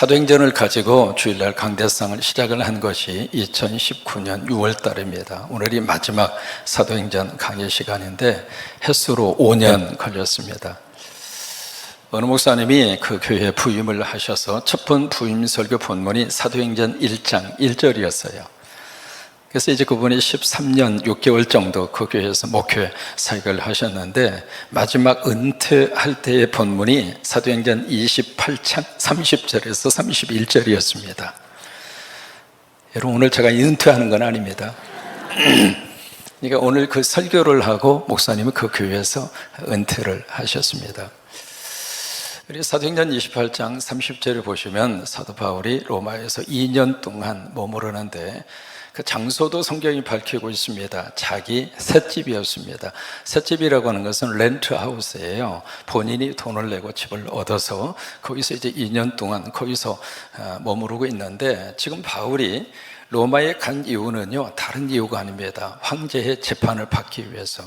사도행전을 가지고 주일날 강대상을 시작을 한 것이 2019년 6월 달입니다. 오늘이 마지막 사도행전 강의 시간인데 횟수로 5년 걸렸습니다. 어느 목사님이 그 교회에 부임을 하셔서 첫 번 부임 설교 본문이 사도행전 1장 1절이었어요. 그래서 이제 그분이 13년 6개월 정도 그 교회에서 목회 사역을 하셨는데 마지막 은퇴할 때의 본문이 사도행전 28장 30절에서 31절이었습니다. 여러분, 오늘 제가 은퇴하는 건 아닙니다. 그러니까 오늘 그 설교를 하고 목사님은 그 교회에서 은퇴를 하셨습니다. 우리 사도행전 28장 30절을 보시면 사도 바울이 로마에서 2년 동안 머무르는데 그 장소도 성경이 밝히고 있습니다. 자기 셋집이었습니다. 셋집이라고 하는 것은 렌트하우스예요. 본인이 돈을 내고 집을 얻어서 거기서 이제 2년 동안 거기서 머무르고 있는데, 지금 바울이 로마에 간 이유는요, 다른 이유가 아닙니다. 황제의 재판을 받기 위해서.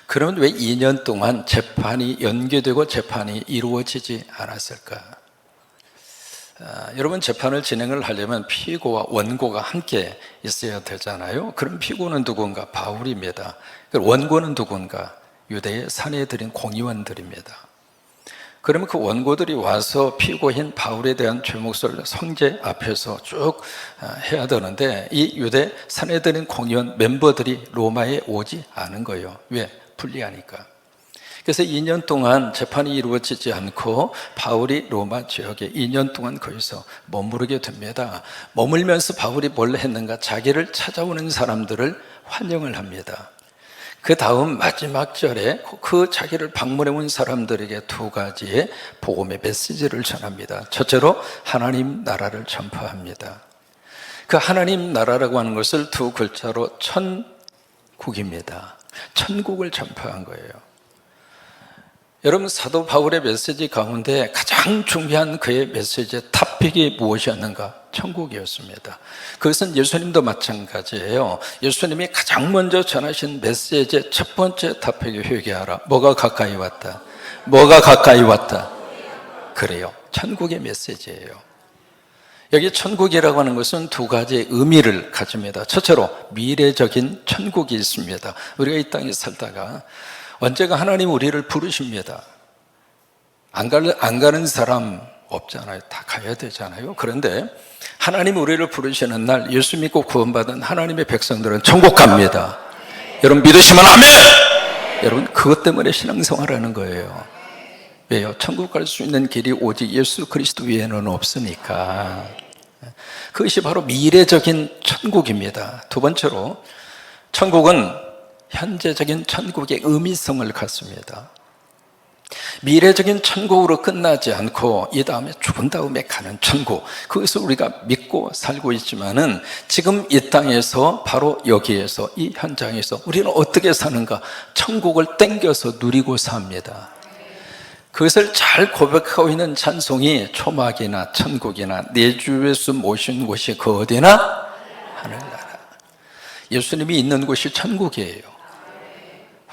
그러면 왜 2년 동안 재판이 연기되고 재판이 이루어지지 않았을까? 여러분, 재판을 진행을 하려면 피고와 원고가 함께 있어야 되잖아요. 그럼 피고는 누군가? 바울입니다. 원고는 누군가? 유대의 사내들인 공의원들입니다. 그러면 그 원고들이 와서 피고인 바울에 대한 죄목을 성제 앞에서 쭉 해야 되는데, 이 유대 사내들인 공의원 멤버들이 로마에 오지 않은 거예요. 왜? 불리하니까. 그래서 2년 동안 재판이 이루어지지 않고 바울이 로마 지역에 2년 동안 거기서 머무르게 됩니다. 머물면서 바울이 뭘 했는가? 자기를 찾아오는 사람들을 환영을 합니다. 그 다음 마지막 절에 그 자기를 방문해 온 사람들에게 두 가지의 복음의 메시지를 전합니다. 첫째로 하나님 나라를 전파합니다. 그 하나님 나라라고 하는 것을 두 글자로 천국입니다. 천국을 전파한 거예요. 여러분, 사도 바울의 메시지 가운데 가장 중요한 그의 메시지의 토픽이 무엇이었는가? 천국이었습니다. 그것은 예수님도 마찬가지예요. 예수님이 가장 먼저 전하신 메시지의 첫 번째 토픽이 회개하라. 뭐가 가까이 왔다? 뭐가 가까이 왔다? 그래요. 천국의 메시지예요. 여기 천국이라고 하는 것은 두 가지의 의미를 가집니다. 첫째로 미래적인 천국이 있습니다. 우리가 이 땅에 살다가 언제가 하나님 우리를 부르십니다. 안 가는 사람 없잖아요. 다 가야 되잖아요. 그런데 하나님 우리를 부르시는 날 예수 믿고 구원받은 하나님의 백성들은 천국 갑니다. 여러분 믿으시면 아멘! 여러분, 그것 때문에 신앙생활하는 거예요. 왜요? 천국 갈 수 있는 길이 오직 예수 그리스도 외에는 없으니까. 그것이 바로 미래적인 천국입니다. 두 번째로, 천국은 현재적인 천국의 의미성을 갖습니다. 미래적인 천국으로 끝나지 않고 이 다음에 죽은 다음에 가는 천국, 그것을 우리가 믿고 살고 있지만은 지금 이 땅에서 바로 여기에서 이 현장에서 우리는 어떻게 사는가? 천국을 땡겨서 누리고 삽니다. 그것을 잘 고백하고 있는 찬송이 초막이나 천국이나 내 주 예수 모신 곳이 그 어디나 하늘나라. 예수님이 있는 곳이 천국이에요.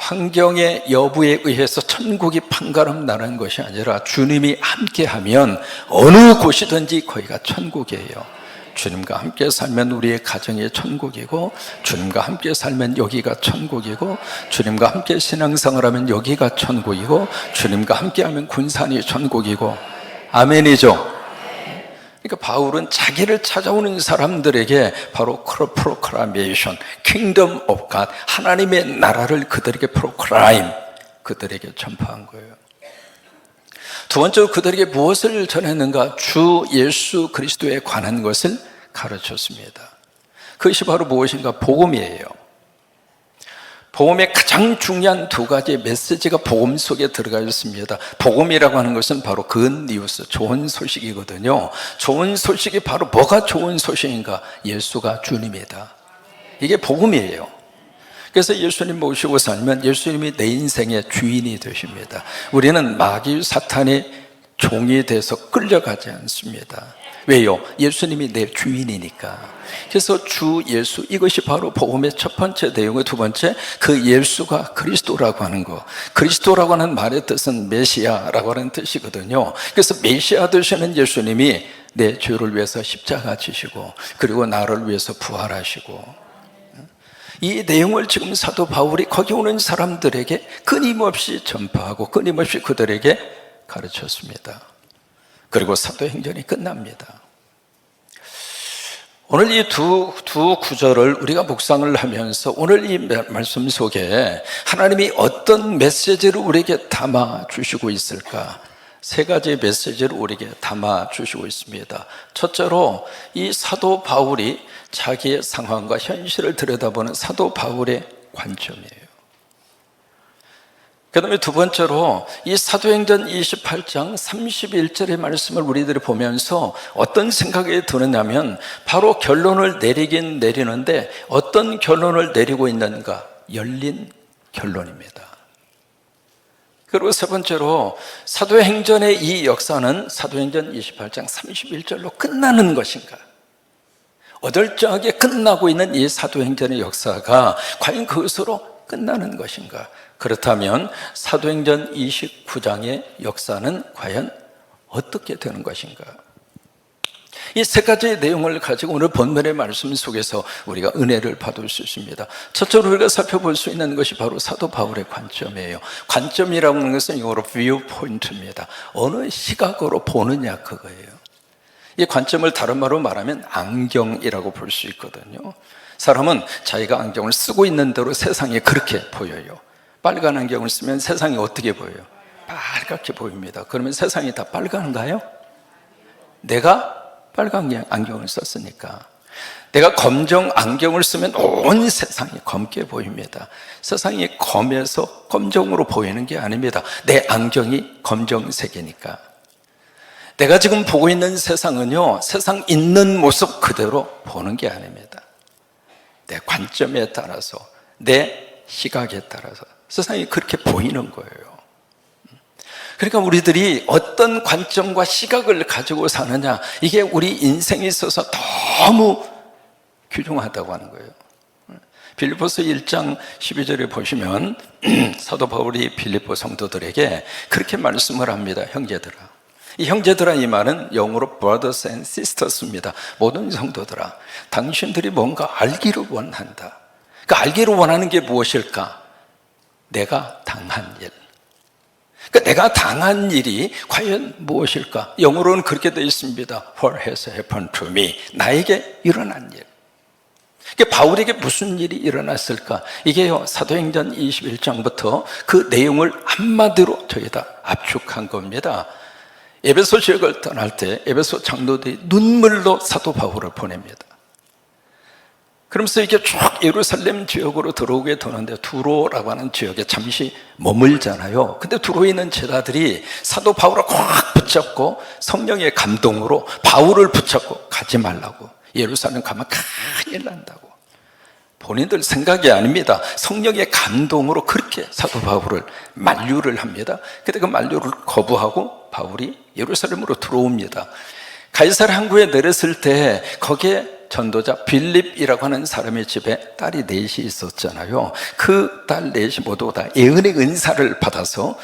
환경의 여부에 의해서 천국이 판가름 나는 것이 아니라 주님이 함께하면 어느 곳이든지 거기가 천국이에요. 주님과 함께 살면 우리의 가정이 천국이고, 주님과 함께 살면 여기가 천국이고, 주님과 함께 신앙생활하면 여기가 천국이고, 주님과 함께하면 군산이 천국이고, 아멘이죠. 그러니까 바울은 자기를 찾아오는 사람들에게 바로 프로클라메이션, 킹덤 오브 갓, 하나님의 나라를 그들에게 프로클라임, 그들에게 전파한 거예요. 두 번째로 그들에게 무엇을 전했는가? 주 예수 그리스도에 관한 것을 가르쳤습니다. 그것이 바로 무엇인가? 복음이에요. 복음의 가장 중요한 두 가지의 메시지가 복음 속에 들어가 있습니다. 복음이라고 하는 것은 바로 굿뉴스, 좋은 소식이거든요. 좋은 소식이 바로 뭐가 좋은 소식인가? 예수가 주님이다. 이게 복음이에요. 그래서 예수님 모시고 살면 예수님이 내 인생의 주인이 되십니다. 우리는 마귀 사탄의 종이 돼서 끌려가지 않습니다. 왜요? 예수님이 내 주인이니까. 그래서 주 예수, 이것이 바로 복음의 첫 번째 내용의 두 번째, 그 예수가 그리스도라고 하는 거. 그리스도라고 하는 말의 뜻은 메시아라고 하는 뜻이거든요. 그래서 메시아 되시는 예수님이 내 죄를 위해서 십자가 지시고 그리고 나를 위해서 부활하시고, 이 내용을 지금 사도 바울이 거기 오는 사람들에게 끊임없이 전파하고 끊임없이 그들에게 가르쳤습니다. 그리고 사도행전이 끝납니다. 오늘 이 두 구절을 우리가 묵상을 하면서 오늘 이 말씀 속에 하나님이 어떤 메시지를 우리에게 담아 주시고 있을까? 세 가지 메시지를 우리에게 담아 주시고 있습니다. 첫째로 이 사도 바울이 자기의 상황과 현실을 들여다보는 사도 바울의 관점이에요. 그 다음에 두 번째로 이 사도행전 28장 31절의 말씀을 우리들이 보면서 어떤 생각이 드느냐면 바로 결론을 내리긴 내리는데 어떤 결론을 내리고 있는가? 열린 결론입니다. 그리고 세 번째로 사도행전의 이 역사는 사도행전 28장 31절로 끝나는 것인가? 어덜쩡하게 끝나고 있는 이 사도행전의 역사가 과연 그것으로 끝나는 것인가? 그렇다면 사도행전 29장의 역사는 과연 어떻게 되는 것인가? 이 세 가지의 내용을 가지고 오늘 본문의 말씀 속에서 우리가 은혜를 받을 수 있습니다. 첫째로 우리가 살펴볼 수 있는 것이 바로 사도 바울의 관점이에요. 관점이라고 하는 것은 영어로 view point입니다. 어느 시각으로 보느냐 그거예요. 이 관점을 다른 말로 말하면 안경이라고 볼 수 있거든요. 사람은 자기가 안경을 쓰고 있는 대로 세상이 그렇게 보여요. 빨간 안경을 쓰면 세상이 어떻게 보여요? 빨갛게 보입니다. 그러면 세상이 다 빨간가요? 내가 빨간 안경을 썼으니까. 내가 검정 안경을 쓰면 온 세상이 검게 보입니다. 세상이 검에서 검정으로 보이는 게 아닙니다. 내 안경이 검정색이니까. 내가 지금 보고 있는 세상은요, 세상 있는 모습 그대로 보는 게 아닙니다. 내 관점에 따라서, 내 시각에 따라서 세상이 그렇게 보이는 거예요. 그러니까 우리들이 어떤 관점과 시각을 가지고 사느냐, 이게 우리 인생에 있어서 너무 귀중하다고 하는 거예요. 빌립보서 1장 12절에 보시면 사도 바울이 빌립보 성도들에게 그렇게 말씀을 합니다. 형제들아. 이 형제들아 이 말은 영어로 brothers and sisters입니다. 모든 성도들아, 당신들이 뭔가 알기를 원한다. 그러니까 알기를 원하는 게 무엇일까? 내가 당한 일. 그러니까 내가 당한 일이 과연 무엇일까? 영어로는 그렇게 되어 있습니다. What has happened to me? 나에게 일어난 일. 그러니까 바울에게 무슨 일이 일어났을까? 이게요, 사도행전 21장부터 그 내용을 한마디로 저희다 압축한 겁니다. 에베소 지역을 떠날 때 에베소 장로들이 눈물로 사도 바울을 보냅니다. 그러면서 이게 쭉 예루살렘 지역으로 들어오게 되는데 두로라고 하는 지역에 잠시 머물잖아요. 근데 두로에 있는 제자들이 사도 바울을 꽉 붙잡고 성령의 감동으로 바울을 붙잡고 가지 말라고, 예루살렘 가면 큰일 난다고. 본인들 생각이 아닙니다. 성령의 감동으로 그렇게 사도 바울을 만류를 합니다. 근데 그 만류를 거부하고 바울이 예루살렘으로 들어옵니다. 가이사랴 항구에 내렸을 때 거기에 전도자 빌립이라고 하는 사람의 집에 딸이 넷이 있었잖아요. 그 딸 넷이 모두 다 예언의 은사를 받아서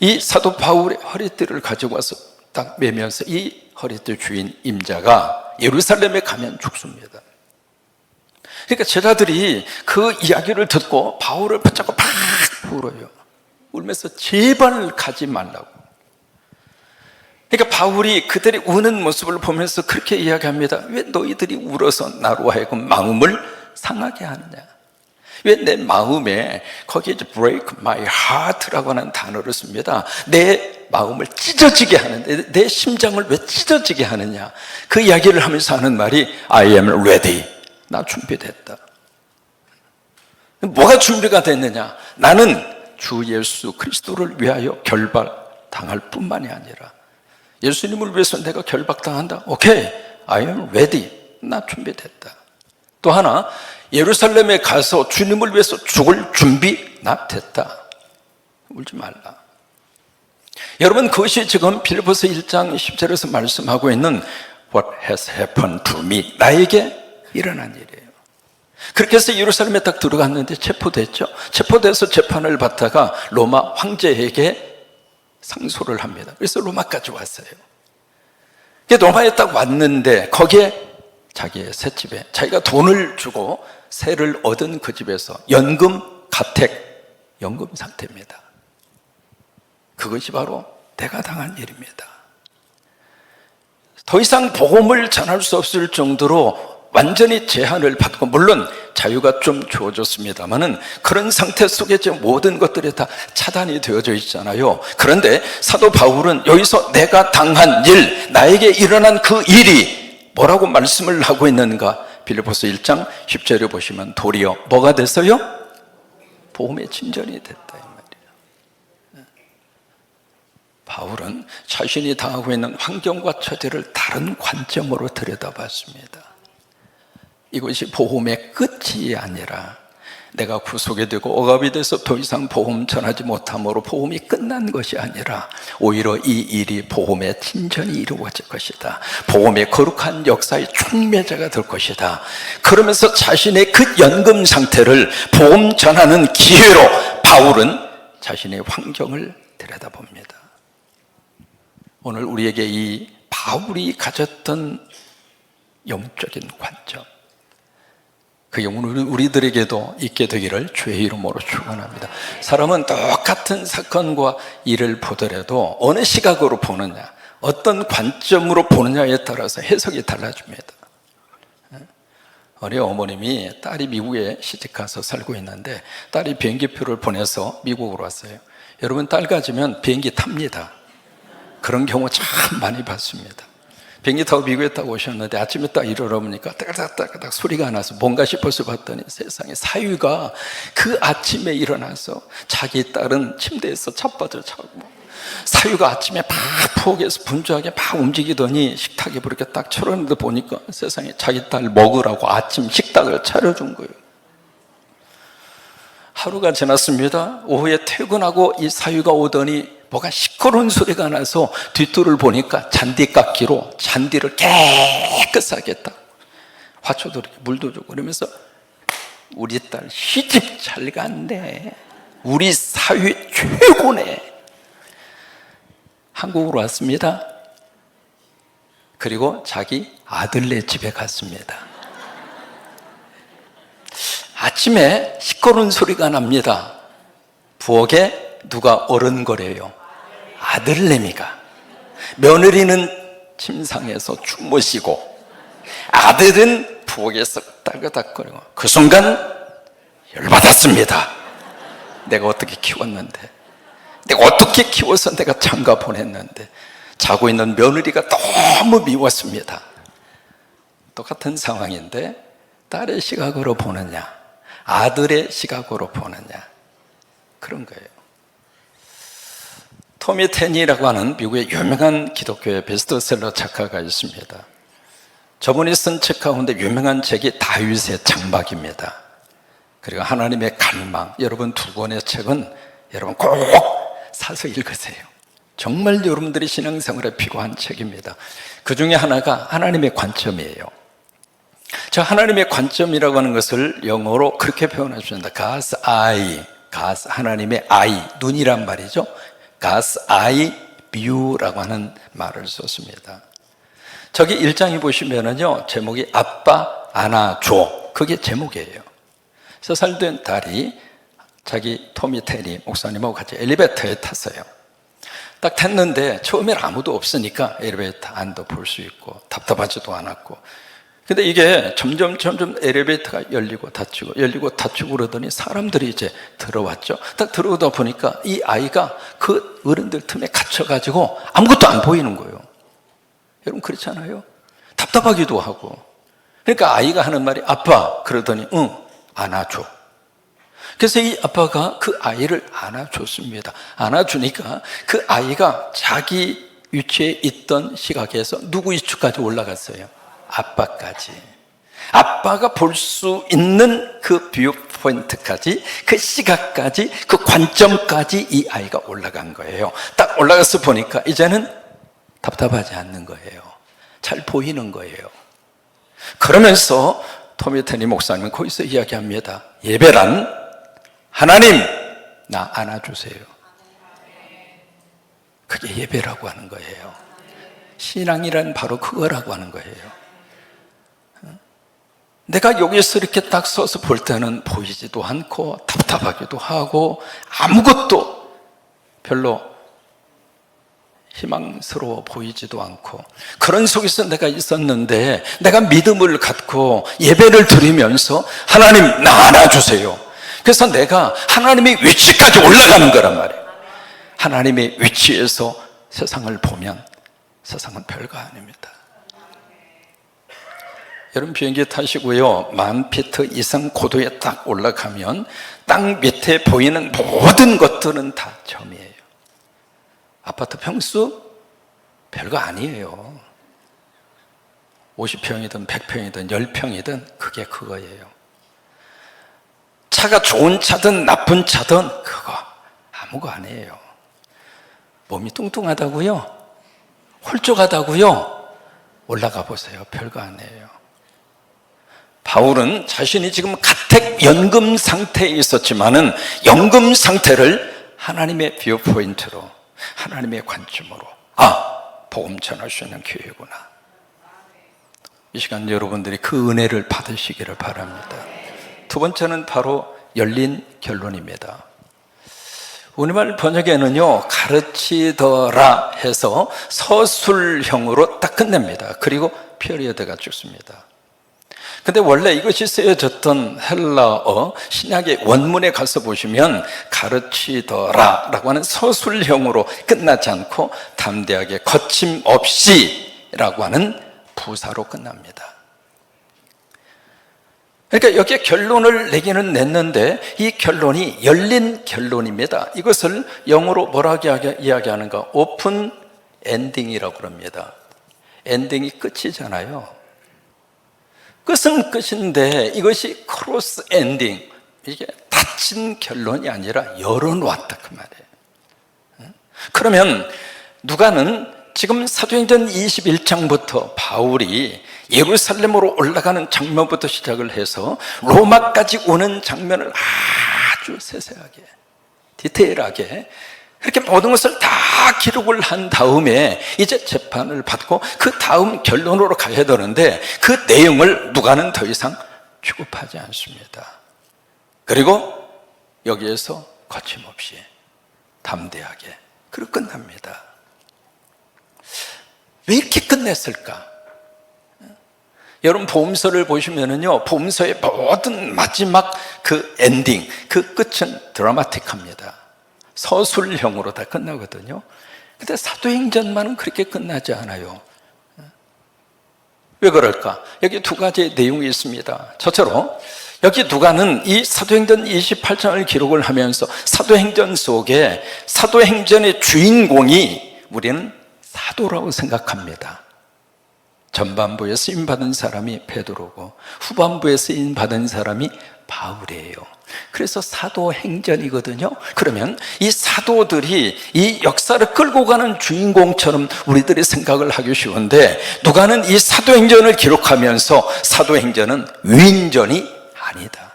이 사도 바울의 허리띠를 가지고 와서 딱 매면서 이 허리띠 주인 임자가 예루살렘에 가면 죽습니다. 그러니까 제자들이 그 이야기를 듣고 바울을 붙잡고 팍 울어요. 울면서 제발 가지 말라고. 그러니까 바울이 그들이 우는 모습을 보면서 그렇게 이야기합니다. 왜 너희들이 울어서 나로 하여금 마음을 상하게 하느냐? 왜 내 마음에, 거기에 break my heart라고 하는 단어를 씁니다. 내 마음을 찢어지게 하는데, 내 심장을 왜 찢어지게 하느냐? 그 이야기를 하면서 하는 말이 I am ready. 나 준비됐다. 뭐가 준비가 됐느냐? 나는 주 예수 그리스도를 위하여 결박당할 뿐만이 아니라 예수님을 위해서 내가 결박당한다. 오케이, I am ready. 나 준비됐다. 또 하나, 예루살렘에 가서 주님을 위해서 죽을 준비 나 됐다. 울지 말라. 여러분, 그것이 지금 빌립보서 1장 10절에서 말씀하고 있는 What has happened to me? 나에게 일어난 일이에요. 그렇게 해서 예루살렘에 딱 들어갔는데 체포됐죠. 체포돼서 재판을 받다가 로마 황제에게 상소를 합니다. 그래서 로마까지 왔어요. 로마에 딱 왔는데 거기에 자기의 셋집에 자기가 돈을 주고 세를 얻은 그 집에서 연금 가택, 연금 상태입니다. 그것이 바로 내가 당한 일입니다. 더 이상 복음을 전할 수 없을 정도로 완전히 제한을 받고, 물론 자유가 좀 주어졌습니다만은 그런 상태 속에 지금 모든 것들이 다 차단이 되어져 있잖아요. 그런데 사도 바울은 여기서 내가 당한 일, 나에게 일어난 그 일이 뭐라고 말씀을 하고 있는가? 빌립보서 1장 10절에 보시면 도리어 뭐가 됐어요? 복음의 진전이 됐다 이 말이에요. 바울은 자신이 당하고 있는 환경과 처지를 다른 관점으로 들여다봤습니다. 이것이 복음의 끝이 아니라 내가 구속이 되고 억압이 돼서 더 이상 복음 전하지 못함으로 복음이 끝난 것이 아니라 오히려 이 일이 복음의 진전이 이루어질 것이다. 복음의 거룩한 역사의 촉매자가 될 것이다. 그러면서 자신의 그 연금 상태를 복음 전하는 기회로 바울은 자신의 환경을 들여다봅니다. 오늘 우리에게 이 바울이 가졌던 영적인 관점, 그 영혼은 우리들에게도 있게 되기를 주의 이름으로 축원합니다. 사람은 똑같은 사건과 일을 보더라도 어느 시각으로 보느냐, 어떤 관점으로 보느냐에 따라서 해석이 달라집니다. 어린 어머님이 딸이 미국에 시집가서 살고 있는데 딸이 비행기표를 보내서 미국으로 왔어요. 여러분, 딸 가지면 비행기 탑니다. 그런 경우 참 많이 봤습니다. 비행기 타고 미국에 딱 오셨는데 아침에 딱 일어나보니까 따가닥따가닥 소리가 나서 뭔가 싶어서 봤더니 세상에 사위가 그 아침에 일어나서 자기 딸은 침대에서 자빠져 자고, 사위가 아침에 막 부엌에서 분주하게 막 움직이더니 식탁에 그렇게 딱 차렸는데 보니까 세상에 자기 딸 먹으라고 아침 식탁을 차려준 거예요. 하루가 지났습니다. 오후에 퇴근하고 이 사위가 오더니 뭐가 시끄러운 소리가 나서 뒷뜰을 보니까 잔디깎기로 잔디를 깨끗하게 딱 화초도 이렇게 물도 주고 그러면서 우리 딸 시집 잘 갔네, 우리 사위 최고네. 한국으로 왔습니다. 그리고 자기 아들네 집에 갔습니다. 아침에 시끄러운 소리가 납니다. 부엌에 누가 어른거려요? 아들내미가. 며느리는 침상에서 주무시고 아들은 부엌에서 따그닥거리고. 그 순간 열받았습니다. 내가 어떻게 키웠는데, 내가 어떻게 키워서 내가 장가 보냈는데, 자고 있는 며느리가 너무 미웠습니다. 똑같은 상황인데 딸의 시각으로 보느냐, 아들의 시각으로 보느냐, 그런 거예요. 토미 테니라고 하는 미국의 유명한 기독교의 베스트셀러 작가가 있습니다. 저분이 쓴 책 가운데 유명한 책이 다윗의 장막입니다. 그리고 하나님의 갈망. 여러분, 두 권의 책은 여러분 꼭 사서 읽으세요. 정말 여러분들이 신앙생활에 필요한 책입니다. 그 중에 하나가 하나님의 관점이에요. 저 하나님의 관점이라고 하는 것을 영어로 그렇게 표현하십니다. God's eye, God's, 하나님의 eye, 눈이란 말이죠. God's eye view라고 하는 말을 썼습니다. 저기 1장에 보시면은요, 제목이 아빠 안아줘, 그게 제목이에요. 3살 된 딸이 자기 토미 테니 목사님하고 같이 엘리베이터에 탔어요. 딱 탔는데 처음엔 아무도 없으니까 엘리베이터 안도 볼 수 있고 답답하지도 않았고, 근데 이게 점점 엘리베이터가 열리고 닫히고 그러더니 사람들이 이제 들어왔죠. 딱 들어오다 보니까 이 아이가 그 어른들 틈에 갇혀가지고 아무것도 안 보이는 거예요. 여러분, 그렇잖아요. 답답하기도 하고. 그러니까 아이가 하는 말이 아빠, 그러더니 응, 안아줘. 그래서 이 아빠가 그 아이를 안아줬습니다. 안아주니까 그 아이가 자기 위치에 있던 시각에서 누구 위치까지 올라갔어요? 아빠까지. 아빠가 볼 수 있는 그 뷰 포인트까지, 그 시각까지, 그 관점까지 이 아이가 올라간 거예요. 딱 올라가서 보니까 이제는 답답하지 않는 거예요. 잘 보이는 거예요. 그러면서 토미 테니 목사님은 거기서 이야기합니다. 예배란 하나님, 나 안아주세요. 그게 예배라고 하는 거예요. 신앙이란 바로 그거라고 하는 거예요. 내가 여기서 이렇게 딱 서서 볼 때는 보이지도 않고 답답하기도 하고 아무것도 별로 희망스러워 보이지도 않고, 그런 속에서 내가 있었는데 내가 믿음을 갖고 예배를 드리면서 하나님 나 안아주세요. 그래서 내가 하나님의 위치까지 올라가는 거란 말이에요. 하나님의 위치에서 세상을 보면 세상은 별거 아닙니다. 여러분 비행기 타시고요, 10,000피트 이상 고도에 딱 올라가면 땅 밑에 보이는 모든 것들은 다 점이에요. 아파트 평수 별거 아니에요. 50평이든 100평이든 10평이든 그게 그거예요. 차가 좋은 차든 나쁜 차든 그거 아무거 아니에요. 몸이 뚱뚱하다고요? 홀쭉하다고요? 올라가 보세요. 별거 아니에요. 바울은 자신이 지금 가택 연금 상태에 있었지만은 연금 상태를 하나님의 뷰 포인트로, 하나님의 관점으로, 복음 전할 수 있는 교회구나. 이 시간 여러분들이 그 은혜를 받으시기를 바랍니다. 두 번째는 바로 열린 결론입니다. 우리말 번역에는요, 가르치더라 해서 서술형으로 딱 끝냅니다. 그리고 피어리어드가 죽습니다. 근데 원래 이것이 쓰여졌던 헬라어 신약의 원문에 가서 보시면 가르치더라 라고 하는 서술형으로 끝나지 않고 담대하게 거침없이 라고 하는 부사로 끝납니다. 그러니까 여기에 결론을 내기는 냈는데 이 결론이 열린 결론입니다. 이것을 영어로 뭐라고 이야기하는가? 오픈 엔딩이라고 합니다. 엔딩이 끝이잖아요. 끝은 끝인데 이것이 크로스 엔딩, 이게 닫힌 결론이 아니라 열어놓았다 그 말이에요. 그러면 누가는 지금 사도행전 21장부터 바울이 예루살렘으로 올라가는 장면부터 시작을 해서 로마까지 오는 장면을 아주 세세하게 디테일하게 그렇게 모든 것을 다 기록을 한 다음에 이제 재판을 받고 그 다음 결론으로 가야 되는데 그 내용을 누가는 더 이상 취급하지 않습니다. 그리고 여기에서 거침없이 담대하게 그리고 끝납니다. 왜 이렇게 끝냈을까? 여러분 복음서를 보시면은요, 복음서의 모든 마지막 그 엔딩, 그 끝은 드라마틱합니다. 서술형으로 다 끝나거든요. 근데 사도행전만은 그렇게 끝나지 않아요. 왜 그럴까? 여기 두 가지 내용이 있습니다. 첫째로 여기 누가는 이 사도행전 28장을 기록을 하면서 사도행전 속에 사도행전의 주인공이 우리는 사도라고 생각합니다. 전반부에 쓰임받은 사람이 베드로고 후반부에 쓰임받은 사람이 바울이에요. 그래서 사도행전이거든요. 그러면 이 사도들이 이 역사를 끌고 가는 주인공처럼 우리들이 생각을 하기 쉬운데 누가는 이 사도행전을 기록하면서 사도행전은 위인전이 아니다.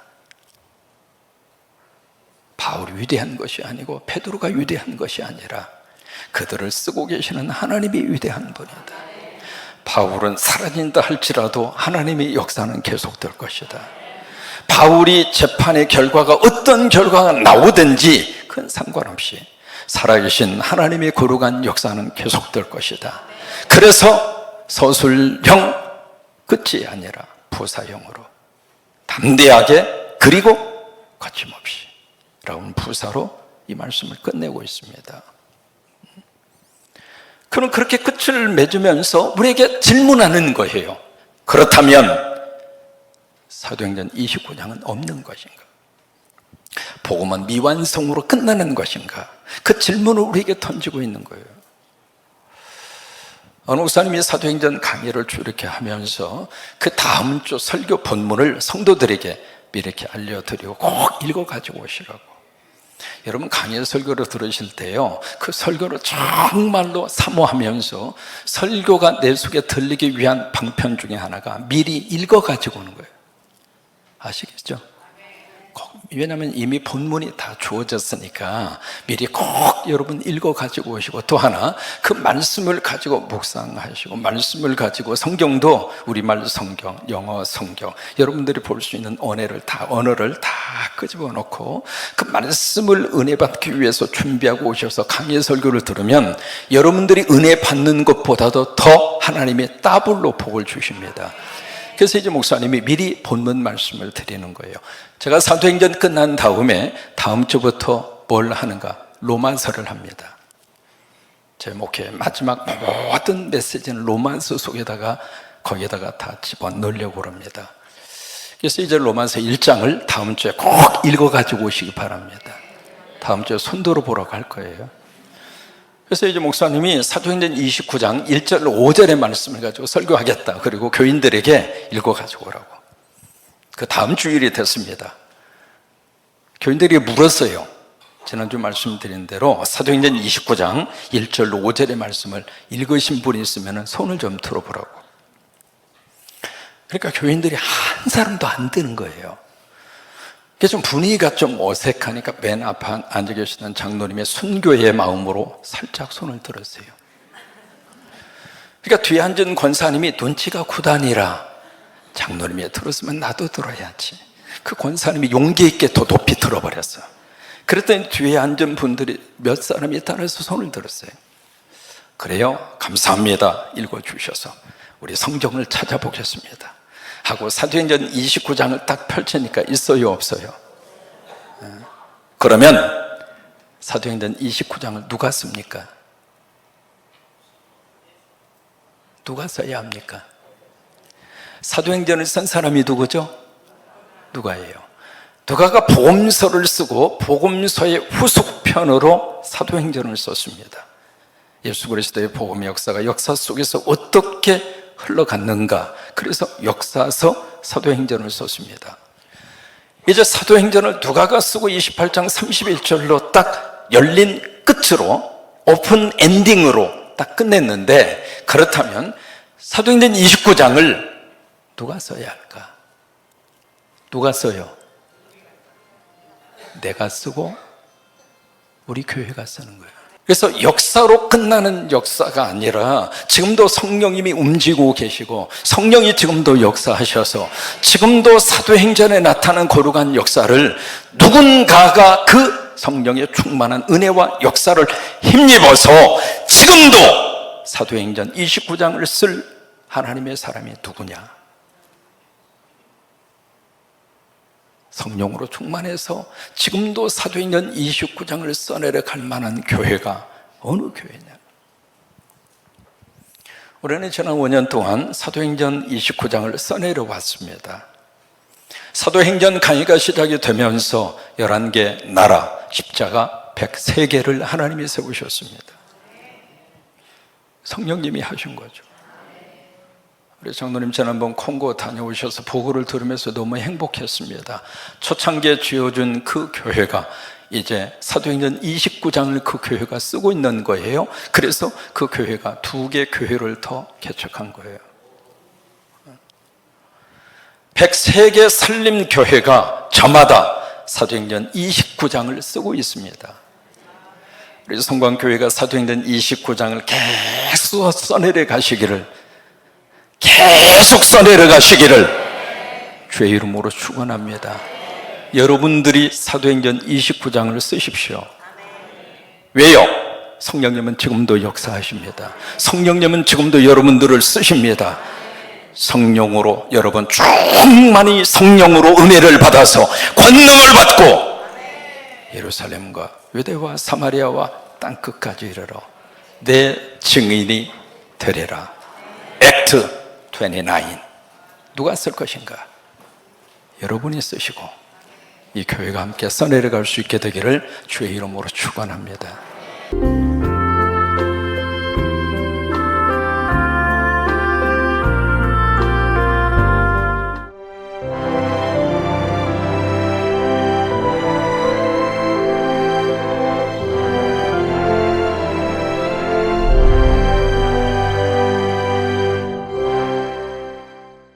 바울이 위대한 것이 아니고 베드로가 위대한 것이 아니라 그들을 쓰고 계시는 하나님이 위대한 분이다. 바울은 사라진다 할지라도 하나님의 역사는 계속될 것이다. 바울이 재판의 결과가 어떤 결과가 나오든지 그건 상관없이 살아계신 하나님의 거룩한 역사는 계속될 것이다. 그래서 서술형 끝이 아니라 부사형으로 담대하게 그리고 거침없이 라는 부사로 이 말씀을 끝내고 있습니다. 그럼 그렇게 끝을 맺으면서 우리에게 질문하는 거예요. 그렇다면 사도행전 29장은 없는 것인가? 복음은 미완성으로 끝나는 것인가? 그 질문을 우리에게 던지고 있는 거예요. 어느 목사님이 사도행전 강의를 쭉 이렇게 하면서 그 다음 주 설교 본문을 성도들에게 이렇게 알려드리고 꼭 읽어가지고 오시라고. 여러분 강의 설교를 들으실 때요, 그 설교를 정말로 사모하면서 설교가 내 속에 들리기 위한 방편 중에 하나가 미리 읽어가지고 오는 거예요. 아시겠죠? 꼭 왜냐하면 이미 본문이 다 주어졌으니까 미리 꼭 여러분 읽어 가지고 오시고, 또 하나 그 말씀을 가지고 묵상하시고, 말씀을 가지고 성경도 우리말 성경, 영어 성경, 여러분들이 볼 수 있는 언어를 다 끄집어 놓고 그 말씀을 은혜 받기 위해서 준비하고 오셔서 강의 설교를 들으면 여러분들이 은혜 받는 것보다도 더 하나님이 더블로 복을 주십니다. 그래서 이제 목사님이 미리 본문 말씀을 드리는 거예요. 제가 사도행전 끝난 다음에 다음 주부터 뭘 하는가? 로마서를 합니다. 제 목회 마지막 모든 메시지는 로마서 속에다가 거기에다가 다 집어넣으려고 합니다. 그래서 이제 로마서 1장을 다음 주에 꼭 읽어가지고 오시기 바랍니다. 다음 주에 손들어 보러 갈 거예요. 그래서 이제 목사님이 사도행전 29장 1절 5절의 말씀을 가지고 설교하겠다, 그리고 교인들에게 읽어가지고 오라고. 그 다음 주일이 됐습니다. 교인들이 물었어요. 지난주 말씀드린 대로 사도행전 29장 1절 5절의 말씀을 읽으신 분이 있으면 손을 좀 들어보라고. 그러니까 교인들이 한 사람도 안 드는 거예요. 그래서 좀 분위기가 좀 어색하니까 맨 앞에 앉아 계시던 장로님의 순교의 마음으로 살짝 손을 들었어요. 그러니까 뒤에 앉은 권사님이 눈치가 구다니라, 장로님이 들었으면 나도 들어야지. 그 권사님이 용기 있게 더 높이 들어버렸어요. 그랬더니 뒤에 앉은 분들이 몇 사람이 따라서 손을 들었어요. 그래요? 감사합니다. 읽어주셔서 우리 성경을 찾아보겠습니다 하고 사도행전 29장을 딱 펼치니까 있어요, 없어요? 그러면 사도행전 29장을 누가 씁니까? 누가 써야 합니까? 사도행전을 쓴 사람이 누구죠? 누가예요? 누가가 복음서를 쓰고 복음서의 후속편으로 사도행전을 썼습니다. 예수 그리스도의 복음의 역사가 역사 속에서 어떻게 흘러갔는가, 그래서 역사서 사도행전을 썼습니다. 이제 사도행전을 누가가 쓰고 28장 31절로 딱 열린 끝으로 오픈 엔딩으로 딱 끝냈는데, 그렇다면 사도행전 29장을 누가 써야 할까? 누가 써요? 내가 쓰고 우리 교회가 쓰는 거예요. 그래서 역사로 끝나는 역사가 아니라 지금도 성령님이 움직이고 계시고 성령이 지금도 역사하셔서 지금도 사도행전에 나타난 거룩한 역사를 누군가가 그 성령의 충만한 은혜와 역사를 힘입어서 지금도 사도행전 29장을 쓸 하나님의 사람이 누구냐? 성령으로 충만해서 지금도 사도행전 29장을 써내려 갈 만한 교회가 어느 교회냐? 우리는 지난 5년 동안 사도행전 29장을 써내려 왔습니다. 사도행전 강의가 시작이 되면서 11개 나라, 십자가 103개를 하나님이 세우셨습니다. 성령님이 하신 거죠. 우리 장로님 지난번 콩고 다녀오셔서 보고를 들으면서 너무 행복했습니다. 초창기에 지어준 그 교회가 이제 사도행전 29장을 그 교회가 쓰고 있는 거예요. 그래서 그 교회가 2개 교회를 더 개척한 거예요. 103개 산림교회가 저마다 사도행전 29장을 쓰고 있습니다. 그래서 성광교회가 사도행전 29장을 계속 써내려 가시기를, 계속 써내려 가시기를 주의 이름으로 축원합니다. 여러분들이 사도행전 29장을 쓰십시오. 왜요? 성령님은 지금도 역사하십니다. 성령님은 지금도 여러분들을 쓰십니다. 성령으로 여러분 충만히 성령으로 은혜를 받아서 권능을 받고 예루살렘과 유대와 사마리아와 땅끝까지 이르러 내 증인이 되리라. 액트 29. 누가 쓸 것인가? 여러분이 쓰시고 이 교회가 함께 써내려갈 수 있게 되기를 주의 이름으로 축원합니다.